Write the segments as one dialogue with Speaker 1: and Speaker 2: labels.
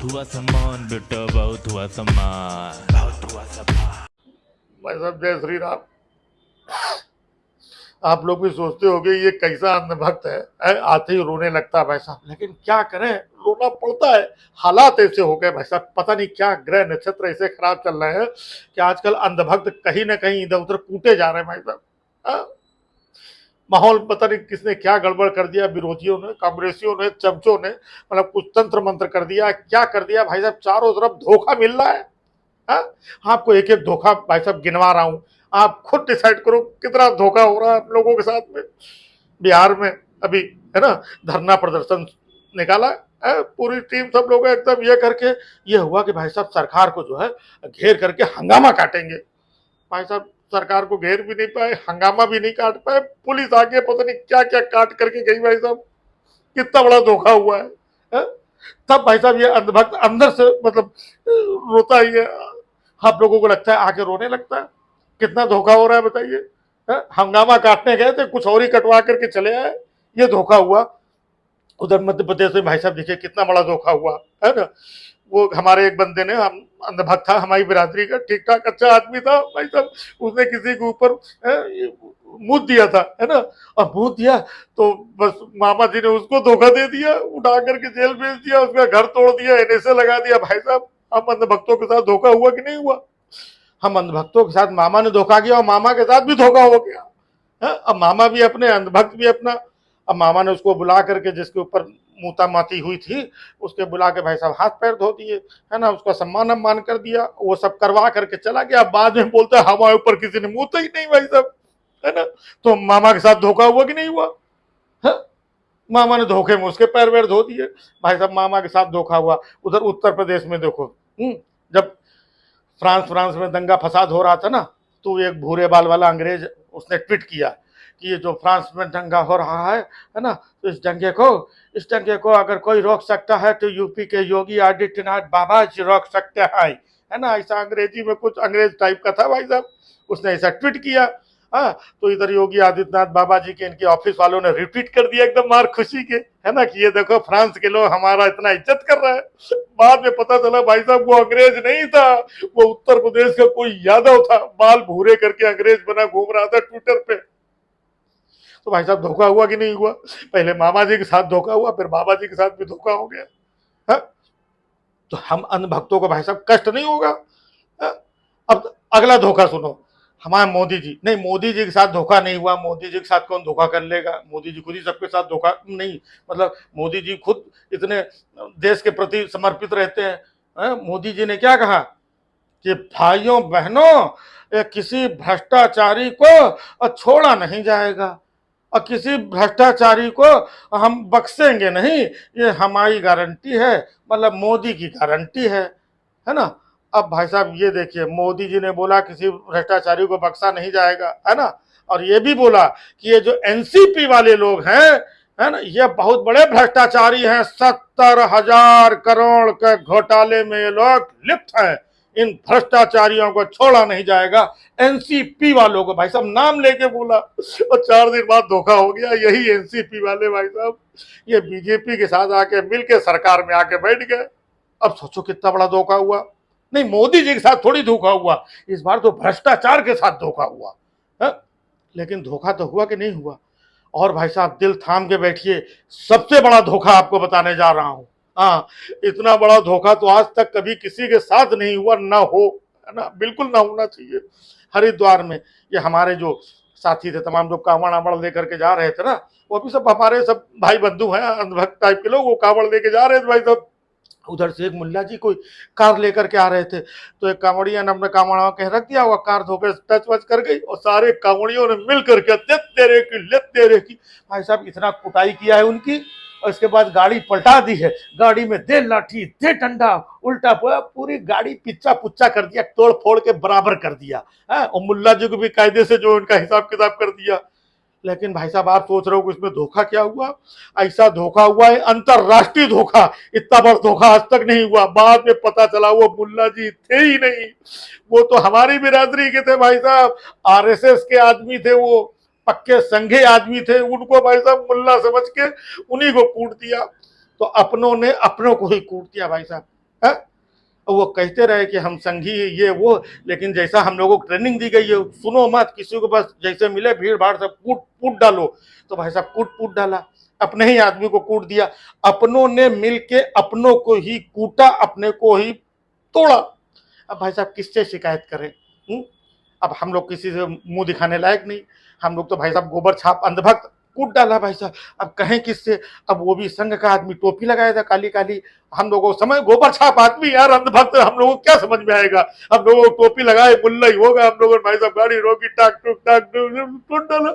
Speaker 1: बहुत हुआ सम्मान बेटा, बहुत हुआ सम्मान, बहुत हुआ सम्मान।
Speaker 2: भाई साहब जय श्री राम। आप लोग भी सोचते होंगे ये कैसा अंधभक्त है, आते ही रोने लगता है भाई साहब, लेकिन क्या करें, रोना पड़ता है। हालात ऐसे हो गए भाई साहब, पता नहीं क्या ग्रह नक्षत्र ऐसे खराब चल रहे हैं कि आजकल अंधभक्त कहीं ना कहीं इधर उधर कूटे जा रहे हैं भाई साहब। हाँ? माहौल पता नहीं किसने क्या गड़बड़ कर दिया, विरोधियों ने, कांग्रेसियों ने, चमचों ने, मतलब कुछ तंत्र मंत्र कर दिया, क्या कर दिया भाई साहब। चारों तरफ धोखा मिल रहा है। हाँ? आपको एक एक धोखा भाई साहब गिनवा रहा हूं, आप खुद डिसाइड करो कितना धोखा हो रहा है आप लोगों के साथ में। बिहार में अभी है ना धरना प्रदर्शन निकाला है, पूरी टीम सब लोग एकदम ये करके, ये हुआ कि भाई साहब सरकार को जो है घेर करके हंगामा काटेंगे। भाई साहब सरकार को घेर भी नहीं पाए, हंगामा भी नहीं काट पाए, पुलिस आगे पता नहीं क्या क्या काट करके गई भाई साहब। कितना बड़ा धोखा हुआ है? तब भाई साहब ये अंधभक्त अंदर से मतलब रोता ही है। आप लोगों को लगता है आके रोने लगता है। कितना धोखा हो रहा है बताइए। हंगामा काटने गए थे, कुछ और ही कटवा करके चले आए, ये धोखा हुआ। उधर मध्य प्रदेश में भाई साहब देखिए कितना बड़ा धोखा हुआ है ना। वो हमारे एक बंदे ने, हम अंधभक्त था, हमारी बिरादरी का ठीक ठाक अच्छा आदमी था भाई साहब, उसने किसी के ऊपर मुंह दिया था है ना, और मुंह दिया तो बस मामा जी ने उसको धोखा दे दिया, उठा करके जेल भेज दिया, उसका घर तोड़ दिया, एनएसए लगा दिया। भाई साहब हम अंधभक्तों के साथ धोखा हुआ कि नहीं हुआ? हम अंधभक्तों के साथ मामा ने धोखा किया और मामा के साथ भी धोखा हो गया है? अब मामा भी अपने, अंधभक्त भी अपना। अब मामा ने उसको बुला करके, जिसके ऊपर मूता माती हुई थी, उसके बुला के भाई साहब हाथ पैर धो दिए है ना, उसका सम्मान कर दिया, वो सब करवा करके चला गया। बाद में बोलता है हमारे ऊपर किसी ने मूता ही नहीं भाई साहब, है ना। तो मामा के साथ धोखा हुआ कि नहीं हुआ है? मामा ने धोखे में उसके पैर वैर धो दिए। भाई साहब मामा के साथ धोखा हुआ। उधर उत्तर प्रदेश में देखो, जब फ्रांस में दंगा फसाद हो रहा था ना, तो एक भूरे बाल वाला अंग्रेज उसने ट्वीट किया कि ये जो फ्रांस में दंगा हो रहा है ना, तो इस दंगे को अगर कोई रोक सकता है तो यूपी के योगी आदित्यनाथ बाबा जी रोक सकते हैं, है ना। ऐसा अंग्रेजी में कुछ अंग्रेज टाइप का था भाई साहब, उसने ऐसा ट्वीट किया। हाँ, तो इधर योगी आदित्यनाथ बाबा जी के इनके ऑफिस वालों ने रिट्वीट कर दिया एकदम मार खुशी के, है ना, कि ये देखो फ्रांस के लोग हमारा इतना इज्जत कर रहा है। बाद में पता चला भाई साहब वो अंग्रेज नहीं था, वो उत्तर प्रदेश का कोई यादव था, बाल भूरे करके अंग्रेज बना घूम रहा था ट्विटर पे। तो भाई साहब धोखा हुआ कि नहीं हुआ? पहले मामा जी के साथ धोखा हुआ, फिर बाबा जी के साथ भी धोखा हो गया है? तो हम अंधभक्तों को भाई साहब कष्ट नहीं होगा? है? अब अगला धोखा सुनो, हमारे मोदी जी, नहीं मोदी जी के साथ धोखा नहीं हुआ, मोदी जी के साथ कौन धोखा कर लेगा, मोदी जी खुद ही सबके साथ धोखा नहीं, मतलब मोदी जी खुद इतने देश के प्रति समर्पित रहते हैं। मोदी जी ने क्या कहा कि भाइयों बहनों, किसी भ्रष्टाचारी को छोड़ा नहीं जाएगा और किसी भ्रष्टाचारी को हम बख्शेंगे नहीं, ये हमारी गारंटी है, मतलब मोदी की गारंटी है ना। अब भाई साहब ये देखिए, मोदी जी ने बोला किसी भ्रष्टाचारी को बख्शा नहीं जाएगा, है ना, और ये भी बोला कि ये जो एनसीपी वाले लोग हैं, है ना, ये बहुत बड़े भ्रष्टाचारी हैं, 70,000 करोड़ के घोटाले में ये लोग लिप्त हैं, इन भ्रष्टाचारियों को छोड़ा नहीं जाएगा। एनसीपी वालों को भाई साहब नाम लेके बोला, और 4 दिन बाद धोखा हो गया। यही एनसीपी वाले भाई साहब ये बीजेपी के साथ आके मिलके सरकार में आके बैठ गए। अब सोचो कितना बड़ा धोखा हुआ। नहीं मोदी जी के साथ थोड़ी धोखा हुआ, इस बार तो भ्रष्टाचार के साथ धोखा हुआ है? लेकिन धोखा तो हुआ कि नहीं हुआ? और भाई साहब दिल थाम के बैठिए, सबसे बड़ा धोखा आपको बताने जा रहा हूं। हाँ, इतना बड़ा धोखा तो आज तक कभी किसी के साथ नहीं हुआ, ना हो, है ना, बिल्कुल ना होना चाहिए। हरिद्वार में ये हमारे जो साथी थे तमाम, जो कांवड़ आंवड़ लेकर के जा रहे थे ना, वो भी सब हमारे सब भाई बंधु हैं, अंधभक्त टाइप के लोग, वो कांवड़ लेके जा रहे थे भाई साहब। उधर से एक मुल्ला जी कोई कार लेकर के आ रहे थे, तो एक कांवड़िया ने अपने कांवड़ा कह रख दिया, वो कार धोकर टच वच कर गई, और सारे कांवड़ियों ने मिल करके ले तेरे की भाई साहब इतना कुटाई किया है उनकी। और इसके बाद गाड़ी पलटा दी है, गाड़ी में दे लाठी दे डंडा, उल्टा पूरी गाड़ी पिच्चा पुच्चा कर दिया, तोड़ फोड़ के बराबर कर दिया है, और मुल्ला जी को भी कायदे से जो उनका हिसाब किताब कर दिया। लेकिन भाई साहब आप सोच रहे हो कि इसमें धोखा क्या हुआ? ऐसा धोखा हुआ है अंतरराष्ट्रीय धोखा, इतना बड़ा धोखा आज तक नहीं हुआ। बाद में पता चला वो मुल्ला जी थे ही नहीं, वो तो हमारी बिरादरी के थे भाई साहब, आरएसएस के आदमी थे, वो पक्के संघे आदमी थे, उनको भाई साहब मुल्ला समझ के उन्हीं को कूट दिया। तो अपनों ने अपनों को ही कूट दिया भाई साहब। है? वो कहते रहे कि हम संघी ये वो, लेकिन जैसा हम लोगों को ट्रेनिंग दी गई है, सुनो मत किसी को, बस जैसे मिले भीड़ भाड़ से कूट कूट डालो। तो भाई साहब कूट कूट डाला, अपने ही आदमी को कूट दिया, अपनों ने मिल के अपनों को ही कूटा, अपने को ही तोड़ा। अब भाई साहब किससे शिकायत करें? अब हम लोग किसी से मुंह दिखाने लायक नहीं, हम लोग तो भाई साहब गोबर छाप अंधभक्त कूट डाला भाई साहब। अब कहें किससे? अब वो भी संघ का आदमी, टोपी लगाया था काली काली, हम लोगों को समझ, गोबर छाप आदमी यार अंधभक्त, हम लोगों को क्या समझ में आएगा? हम लोगों को टोपी लगाए मुल्ला ही होगा, हम लोगों ने भाई साहब गाड़ी रोकी, टाक टूक कूट डाला।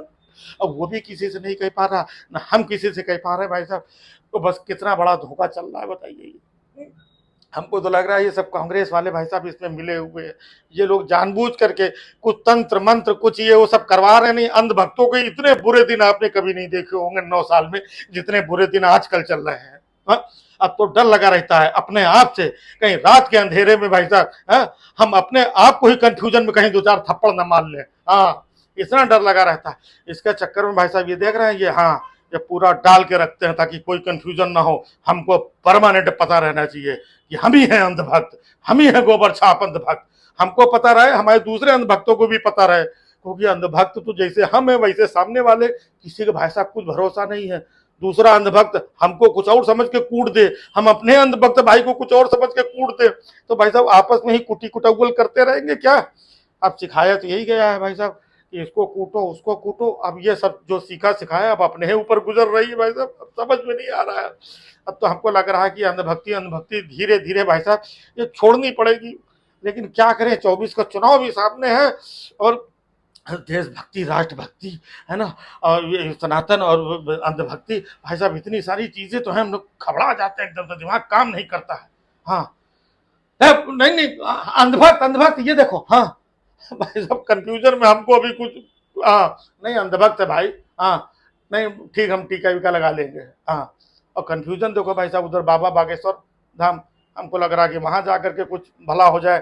Speaker 2: अब वो भी किसी से नहीं कह पा रहा, ना हम किसी से कह पा रहे भाई साहब। तो बस कितना बड़ा धोखा चल रहा है बताइए। हमको तो लग रहा है ये सब कांग्रेस वाले भाई साहब इसमें मिले हुए हैं, ये लोग जानबूझ करके कुछ तंत्र मंत्र कुछ ये वो सब करवा रहे। नहीं, अंधभक्तों के इतने बुरे दिन आपने कभी नहीं देखे होंगे 9 साल में, जितने बुरे दिन आजकल चल रहे हैं। हा? अब तो डर लगा रहता है अपने आप से, कहीं रात के अंधेरे में भाई साहब हम अपने आप को ही कंफ्यूजन में कहीं 2-4 थप्पड़ न मार ले। हाँ, इतना डर लगा रहता है। इसके चक्कर में भाई साहब ये देख रहे हैं ये, हाँ, ये पूरा डाल के रखते हैं ताकि कोई कंफ्यूजन ना हो, हमको परमानेंट पता रहना चाहिए कि हम ही हैं अंधभक्त, हम ही हैं गोबर छाप अंधभक्त। हमको पता रहे, हमारे दूसरे अंधभक्तों को भी पता रहे, क्योंकि अंधभक्त तो जैसे हम हैं वैसे सामने वाले, किसी के भाई साहब कुछ भरोसा नहीं है। दूसरा अंधभक्त हमको कुछ और समझ के कूट दे, हम अपने अंधभक्त भाई को कुछ और समझ के कूट दे, तो भाई साहब आपस में ही कुटी कुटौल करते रहेंगे क्या? अब सिखाया तो यही गया है भाई साहब कि इसको कूटो उसको कूटो। अब ये सब जो सीखा सिखाया अब अपने ही ऊपर गुजर रही है भाई साहब, अब समझ में नहीं आ रहा है। अब तो हमको लग रहा है कि अंधभक्ति अंधभक्ति धीरे धीरे भाई साहब ये छोड़नी पड़ेगी, लेकिन क्या करें, 24 का चुनाव भी सामने है, और देशभक्ति राष्ट्रभक्ति है ना, और ये सनातन और अंधभक्ति, भाई साहब इतनी सारी चीजें तो हैं, हम लोग घबरा जाते हैं, एकदम से दिमाग काम नहीं करता है। हाँ नहीं नहीं, अंधभक्त अंधभक्त ये देखो, हाँ भाई साहब कंफ्यूजन में हमको अभी कुछ, हाँ नहीं अंधभक्त है भाई, हाँ नहीं ठीक, हम टीका वीका लगा लेंगे। हाँ, और कंफ्यूजन देखो भाई साहब, उधर बाबा बागेश्वर धाम, हमको लग रहा है कि वहां जाकर के कुछ भला हो जाए,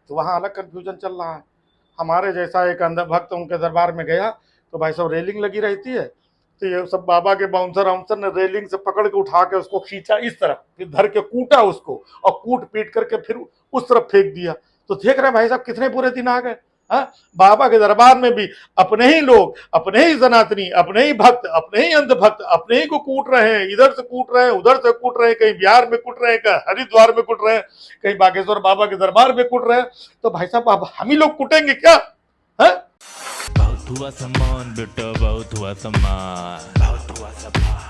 Speaker 2: तो वहां अलग कंफ्यूजन चल रहा है। हमारे जैसा एक अंधभक्त उनके दरबार में गया तो भाई साहब रेलिंग लगी रहती है, तो ये सब बाबा के बाउंसर वाउंसर ने रेलिंग से पकड़ के उठा के उसको खींचा इस तरफ, फिर धर के कूटा उसको, और कूट पीट करके फिर उस तरफ फेंक दिया। तो देख रहे भाई साहब कितने बुरे दिन आ गए। हाँ, बाबा के दरबार में भी अपने ही लोग, अपने ही सनातनी, अपने ही भक्त, अपने ही अंधभक्त अपने ही को कूट रहे हैं, इधर से कूट रहे हैं, उधर से कूट रहे हैं, कहीं बिहार में कूट रहे हैं, कहीं हरिद्वार में कूट रहे हैं, कहीं बागेश्वर बाबा के दरबार में कूट रहे हैं। तो भाई साहब अब हम ही लोग कूटेंगे क्या?
Speaker 1: बहुत हुआ सम्मान बेटा, बहुत हुआ सम्मान, बहुत हुआ सम्मान।